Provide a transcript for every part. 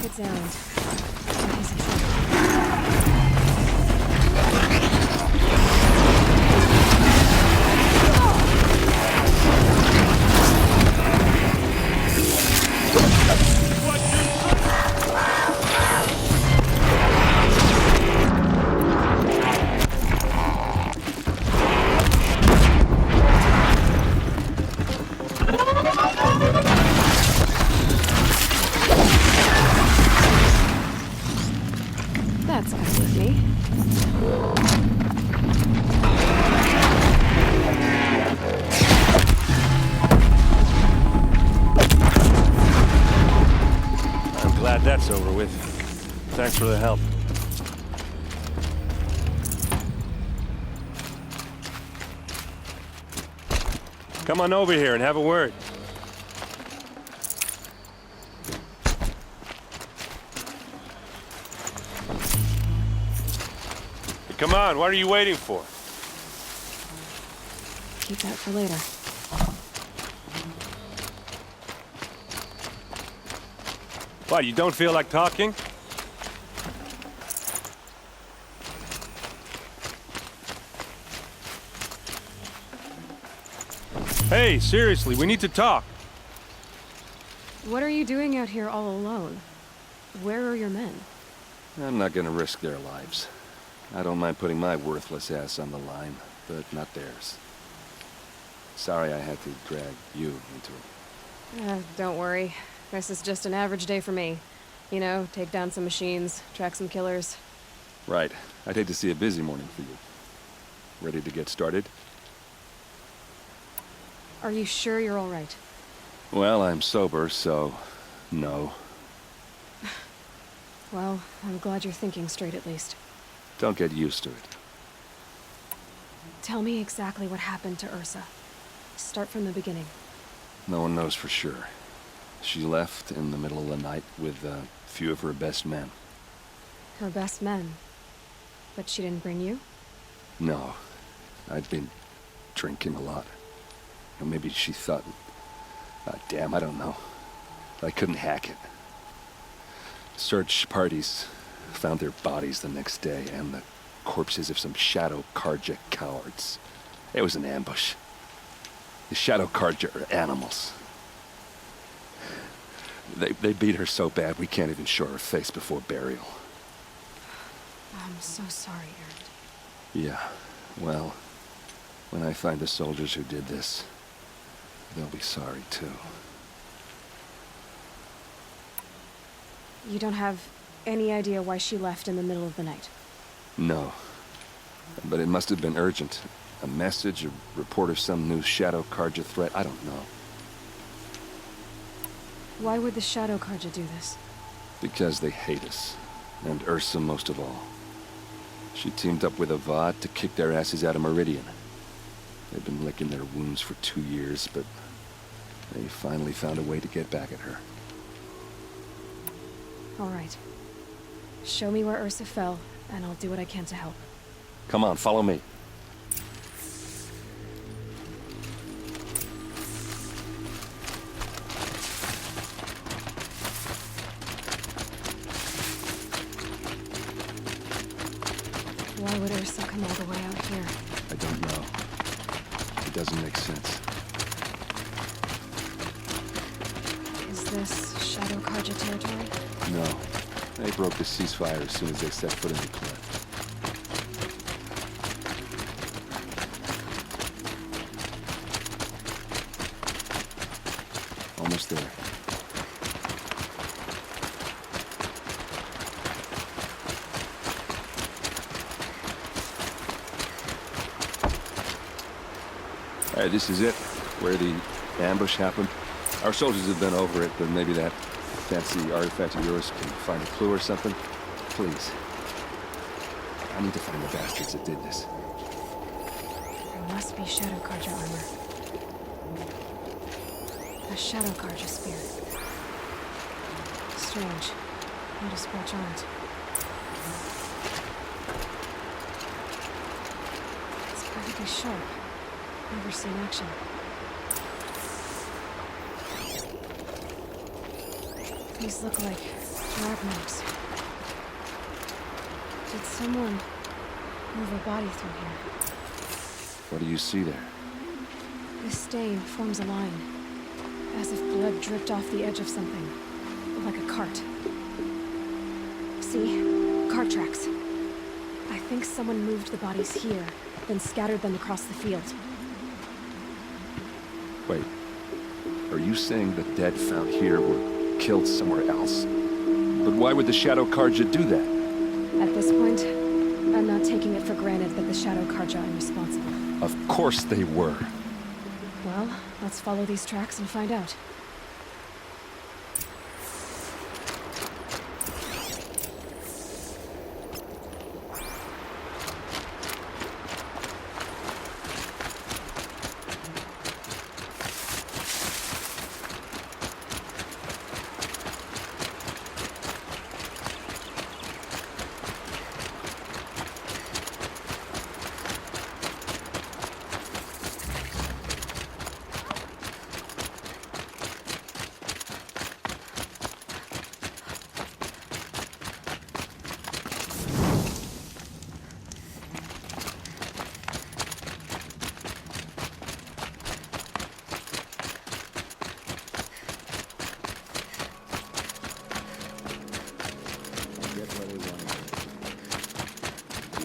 It's Erend. He's in trouble. That's kind of me. I'm glad that's over with. Thanks for the help. Come on over here and have a word. Come on, what are you waiting for? Keep that for later. What, you don't feel like talking? Hey, seriously, we need to talk. What are you doing out here all alone? Where are your men? I'm not gonna risk their lives. I don't mind putting my worthless ass on the line, but not theirs. Sorry I had to drag you into it. Don't worry. This is just an average day for me. You know, take down some machines, track some killers. Right. I'd hate to see a busy morning for you. Ready to get started? Are you sure you're all right? Well, I'm sober, so... no. Well, I'm glad you're thinking straight at least. Don't get used to it. Tell me exactly what happened to Ersa. Start from the beginning. No one knows for sure. She left in the middle of the night with a few of her best men. Her best men? But she didn't bring you? No. I'd been drinking a lot. Or maybe she thought... damn, I don't know. I couldn't hack it. Search parties found their bodies the next day, and the corpses of some Shadow Karja cowards. It was an ambush. The Shadow Karja are animals. They beat her so bad we can't even show her face before burial. I'm so sorry, Erend. Yeah, well, when I find the soldiers who did this, they'll be sorry too. You don't have any idea why she left in the middle of the night? No. But it must have been urgent. A message, a report of some new Shadow Karja threat, I don't know. Why would the Shadow Karja do this? Because they hate us. And Ersa most of all. She teamed up with Avad to kick their asses out of Meridian. They've been licking their wounds for 2 years, but they finally found a way to get back at her. All right. Show me where Ersa fell, and I'll do what I can to help. Come on, follow me. Why would Ersa come all the way out here? I don't know. It doesn't make sense. Is this Shadow Karja territory? No. They broke the ceasefire as soon as they set foot in the cliff. Almost there. Alright, this is it. Where the ambush happened. Our soldiers have been over it, but maybe that fancy artifact of yours can find a clue or something? Please. I need to find the bastards that did this. There must be Shadow Karja armor. A Shadow Karja spear. Strange. Not a scratch on it. It's pretty sharp. Never seen action. These look like Drag marks. Did someone move a body through here? What do you see there? This stain forms a line, as if blood dripped off the edge of something, like a cart. See? Cart tracks. I think someone moved the bodies here, then scattered them across the field. Wait. Are you saying the dead found here were killed somewhere else? But why would the Shadow Karja do that? At this point, I'm not taking it for granted that the Shadow Karja are responsible. Of course they were. Well, let's follow these tracks and find out.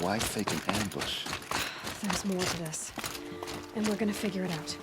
Why fake an ambush? There's more to this, and we're gonna figure it out.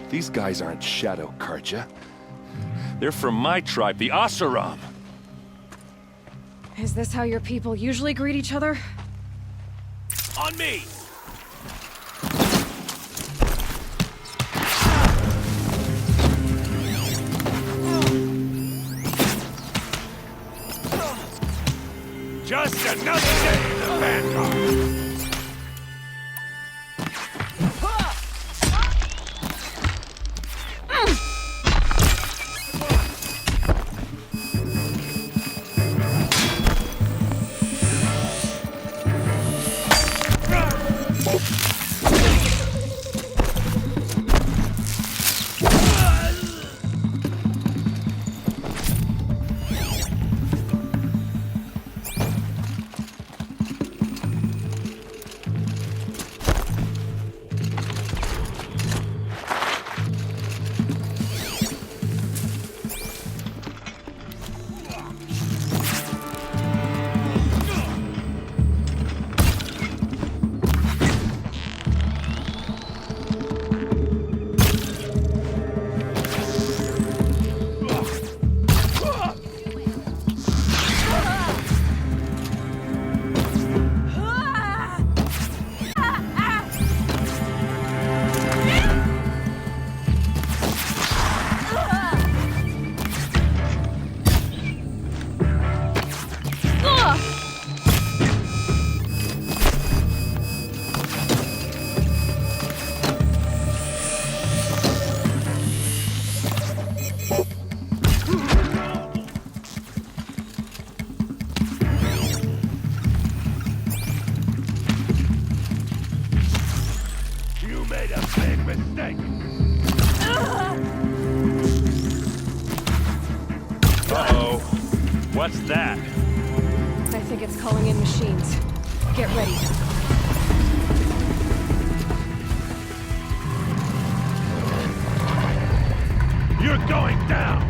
These guys aren't Shadow Karja. They're from my tribe, the Asuram. Is this how your people usually greet each other? On me! Just another day in the Vanguard! Uh-oh. What's that? I think it's calling in machines. Get ready. You're going down!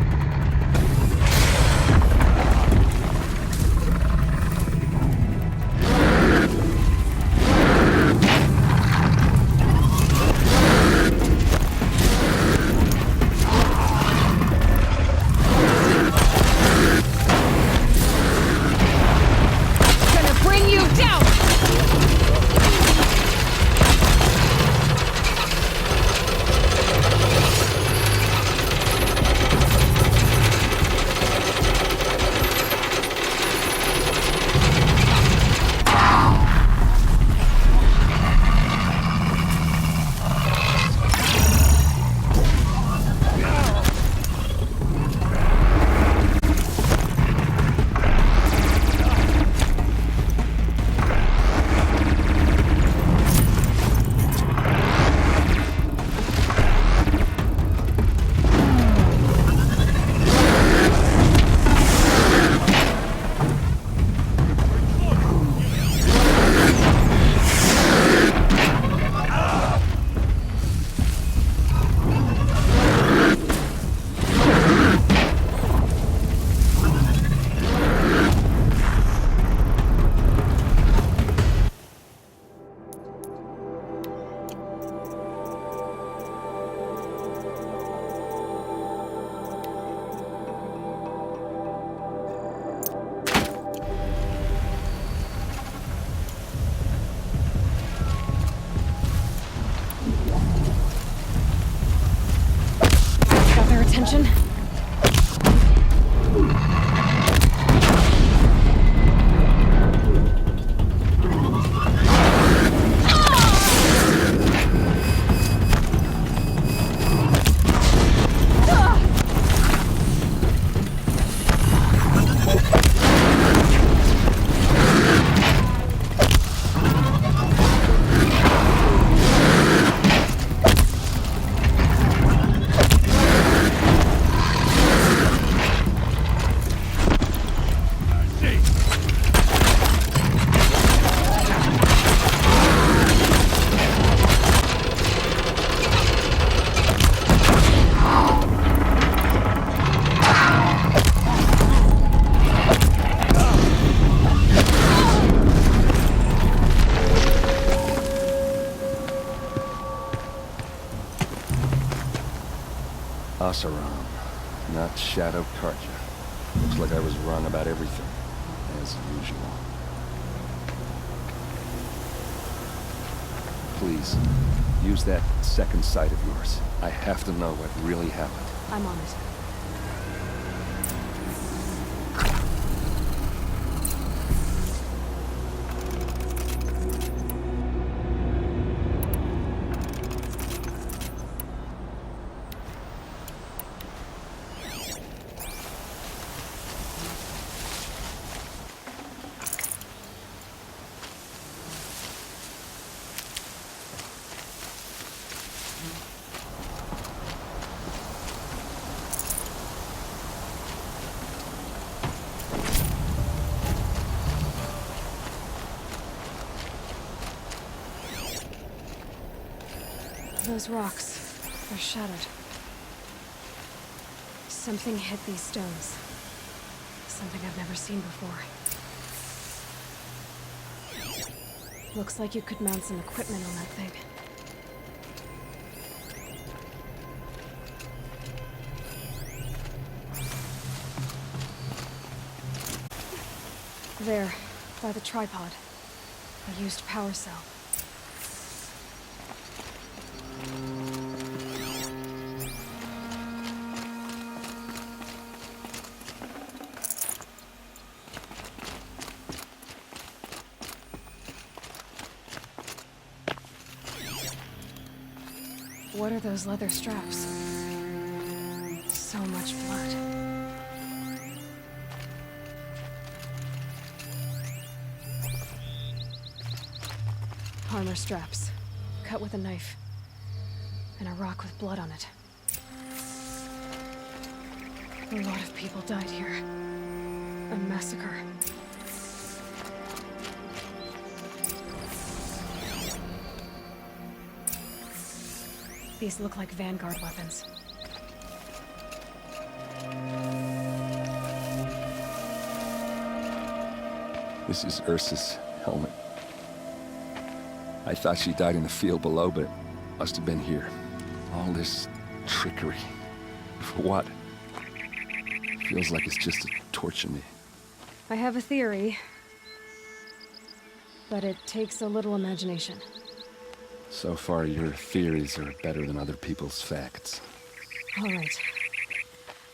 Gonna bring you down! Oseram, not Shadow Karja. Looks like I was wrong about everything, as usual. Please, use that second sight of yours. I have to know what really happened. I'm on it. Those rocks, they're shattered. Something hit these stones. Something I've never seen before. Looks like you could mount some equipment on that thing. There, by the tripod. A used power cell. What are those leather straps? So much blood. Armor straps, cut with a knife, and a rock with blood on it. A lot of people died here. A massacre. These look like Vanguard weapons. This is Ersa's helmet. I thought she died in the field below, but must have been here. All this trickery. For what? Feels like it's just to torture me. I have a theory, but it takes a little imagination. So far, your theories are better than other people's facts. All right.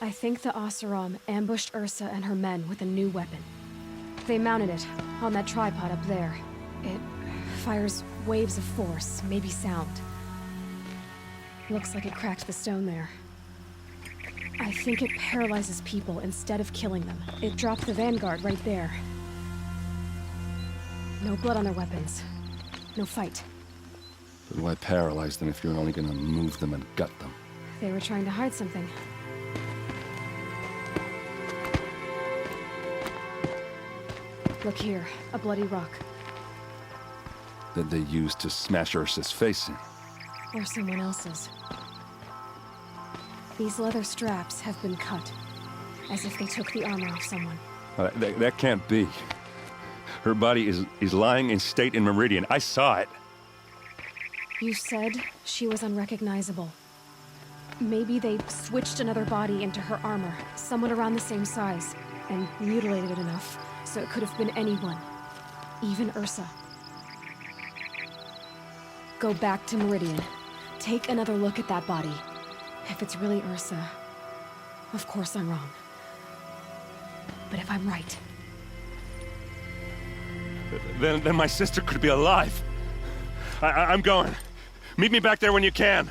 I think the Oseram ambushed Ersa and her men with a new weapon. They mounted it on that tripod up there. It fires waves of force, maybe sound. Looks like it cracked the stone there. I think it paralyzes people instead of killing them. It dropped the Vanguard right there. No blood on their weapons. No fight. But why paralyze them if you're only gonna move them and gut them? They were trying to hide something. Look here, a bloody rock. That they used to smash Ursa's face in. Or someone else's. These leather straps have been cut, as if they took the armor off someone. That can't be. Her body is lying in state in Meridian. I saw it. You said she was unrecognizable. Maybe they switched another body into her armor, someone around the same size, and mutilated it enough so it could have been anyone, even Ersa. Go back to Meridian. Take another look at that body. If it's really Ersa, of course I'm wrong. But if I'm right... Then my sister could be alive. I'm going. Meet me back there when you can.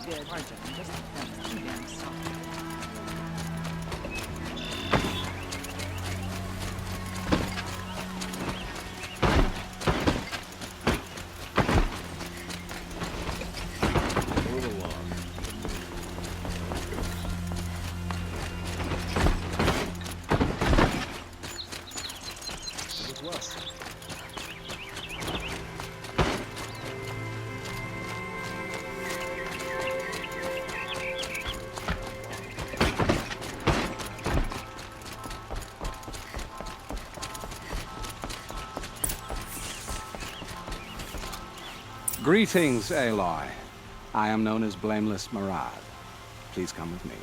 good. Margin, just too damn soft. Greetings, Aloy. I am known as Blameless Marad. Please come with me.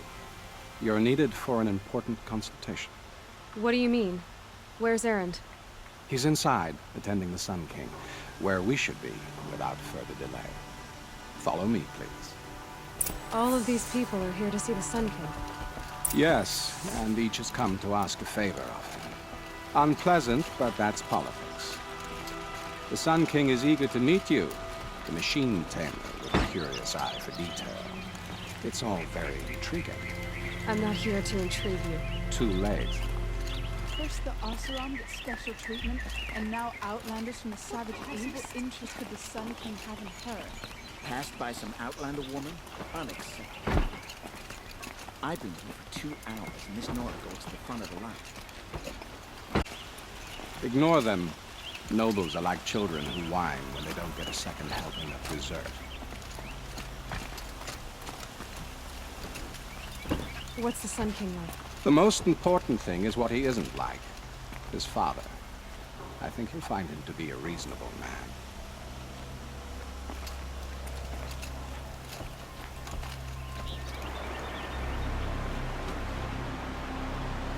You're needed for an important consultation. What do you mean? Where's Erend? He's inside, attending the Sun King, where we should be without further delay. Follow me, please. All of these people are here to see the Sun King. Yes, and each has come to ask a favor of him. Unpleasant, but that's politics. The Sun King is eager to meet you, the machine tamer with a curious eye for detail. It's all very intriguing. I'm not here to intrigue you. Too late. First the Oseram get special treatment, and now outlanders from the Savage East. What interest could the Sun King have in her? Passed by some outlander woman? Unacceptable. I've been here for 2 hours, and Miss Nora goes to the front of the line. Ignore them. Nobles are like children who whine when they don't get a second helping of dessert. What's the Sun King like? The most important thing is what he isn't like. His father. I think you'll find him to be a reasonable man.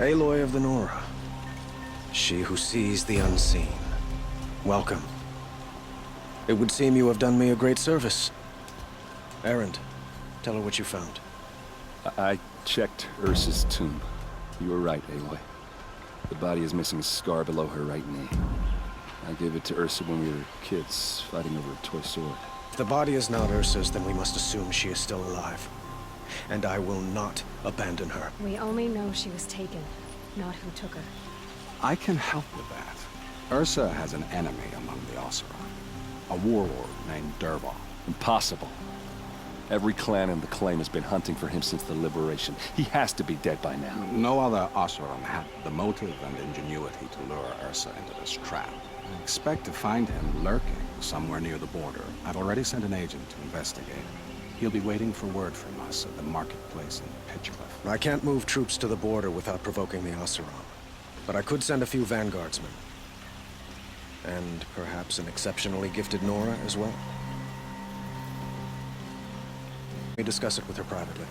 Aloy of the Nora. She who sees the unseen. Welcome. It would seem you have done me a great service. Erend, tell her what you found. I checked Ersa's tomb. You were right, Aloy. The body is missing a scar below her right knee. I gave it to Ersa when we were kids, fighting over a toy sword. If the body is not Ursa's, then we must assume she is still alive. And I will not abandon her. We only know she was taken, not who took her. I can help with that. Ersa has an enemy among the Oseram. A warlord named Dervahl. Impossible. Every clan in the claim has been hunting for him since the liberation. He has to be dead by now. No other Oseram had the motive and ingenuity to lure Ersa into this trap. I expect to find him lurking somewhere near the border. I've already sent an agent to investigate. He'll be waiting for word from us at the marketplace in Pitchcliff. I can't move troops to the border without provoking the Oseram. But I could send a few vanguardsmen. And perhaps an exceptionally gifted Nora as well. Let me discuss it with her privately.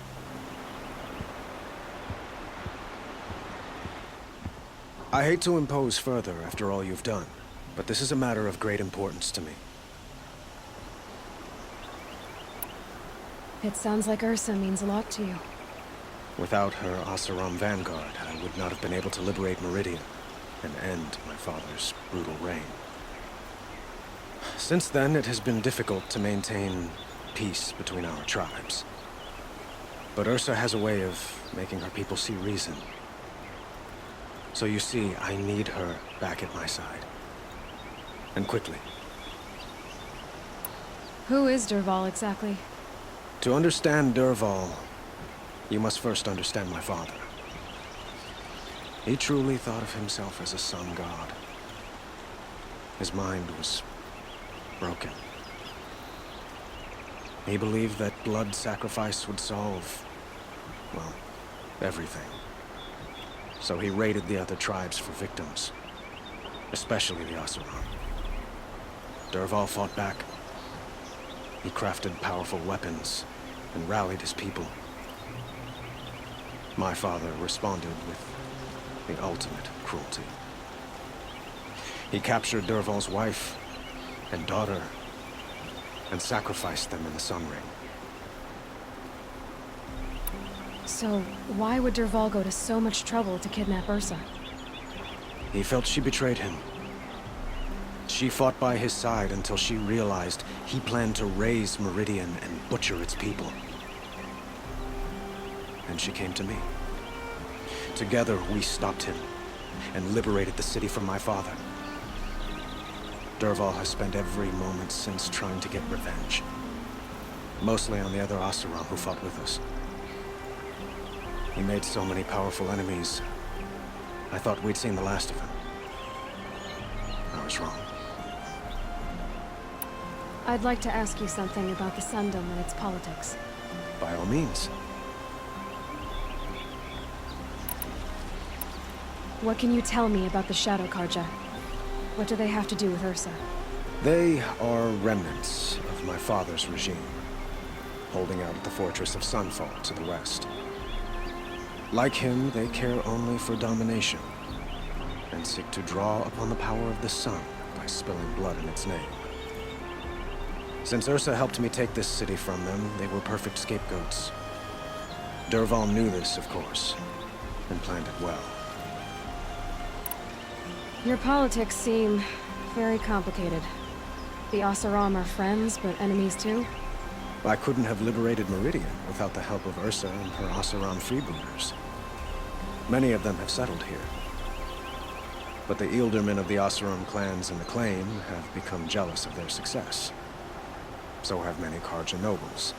I hate to impose further after all you've done, but this is a matter of great importance to me. It sounds like Ersa means a lot to you. Without her Oseram vanguard, I would not have been able to liberate Meridian and end my father's brutal reign. Since then, it has been difficult to maintain peace between our tribes. But Ersa has a way of making her people see reason. So you see, I need her back at my side. And quickly. Who is Dervahl exactly? To understand Dervahl, you must first understand my father. He truly thought of himself as a sun god. His mind was broken. He believed that blood sacrifice would solve, well, everything. So he raided the other tribes for victims, especially the Oseram. Dervahl fought back. He crafted powerful weapons and rallied his people. My father responded with the ultimate cruelty. He captured Dervahl's wife and daughter and sacrificed them in the Sun Ring. So, why would Dervahl go to so much trouble to kidnap Ersa? He felt she betrayed him. She fought by his side until she realized he planned to raise Meridian and butcher its people. and she came to me. Together, we stopped him and liberated the city from my father. Dervahl has spent every moment since trying to get revenge. Mostly on the other Oseram who fought with us. He made so many powerful enemies. I thought we'd seen the last of him. I was wrong. I'd like to ask you something about the Sundom and its politics. By all means. What can you tell me about the Shadow Karja? What do they have to do with Ersa? They are remnants of my father's regime, holding out at the fortress of Sunfall to the west. Like him, they care only for domination, and seek to draw upon the power of the sun by spilling blood in its name. Since Ersa helped me take this city from them, they were perfect scapegoats. Dervahl knew this, of course, and planned it well. Your politics seem very complicated. The Oseram are friends, but enemies too? I couldn't have liberated Meridian without the help of Ersa and her Oseram freebooters. Many of them have settled here. But the Ealdormen of the Oseram clans in the Claim have become jealous of their success. So have many Karja nobles.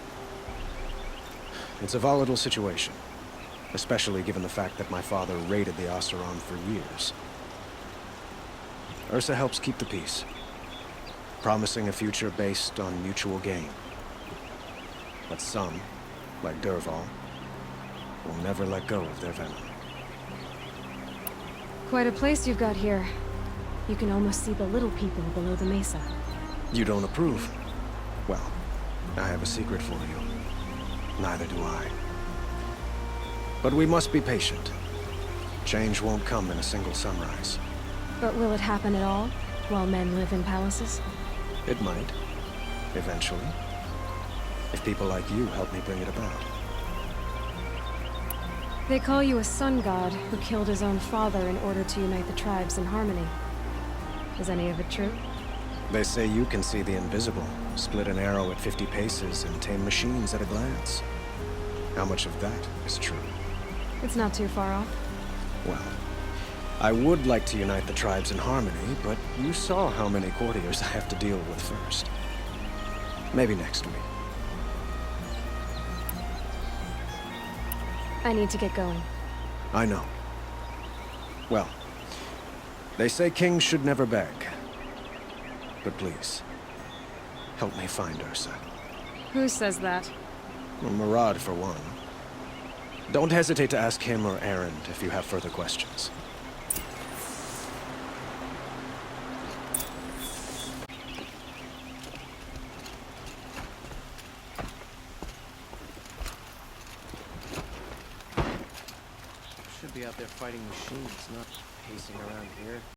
It's a volatile situation, especially given the fact that my father raided the Oseram for years. Ersa helps keep the peace, promising a future based on mutual gain. But some, like Dervahl, will never let go of their venom. Quite a place you've got here. You can almost see the little people below the mesa. You don't approve? Well, I have a secret for you. Neither do I. But we must be patient. Change won't come in a single sunrise. But will it happen at all, while men live in palaces? It might. Eventually. If people like you help me bring it about. They call you a sun god who killed his own father in order to unite the tribes in harmony. Is any of it true? They say you can see the invisible, split an arrow at 50 paces, and tame machines at a glance. How much of that is true? It's not too far off. Well, I would like to unite the tribes in harmony, but you saw how many courtiers I have to deal with first. Maybe next week. I need to get going. I know. Well, they say kings should never beg. But please, help me find Ersa. Who says that? Well, Murad, for one. Don't hesitate to ask him or Erend if you have further questions. Should be out there fighting machines, not pacing around here.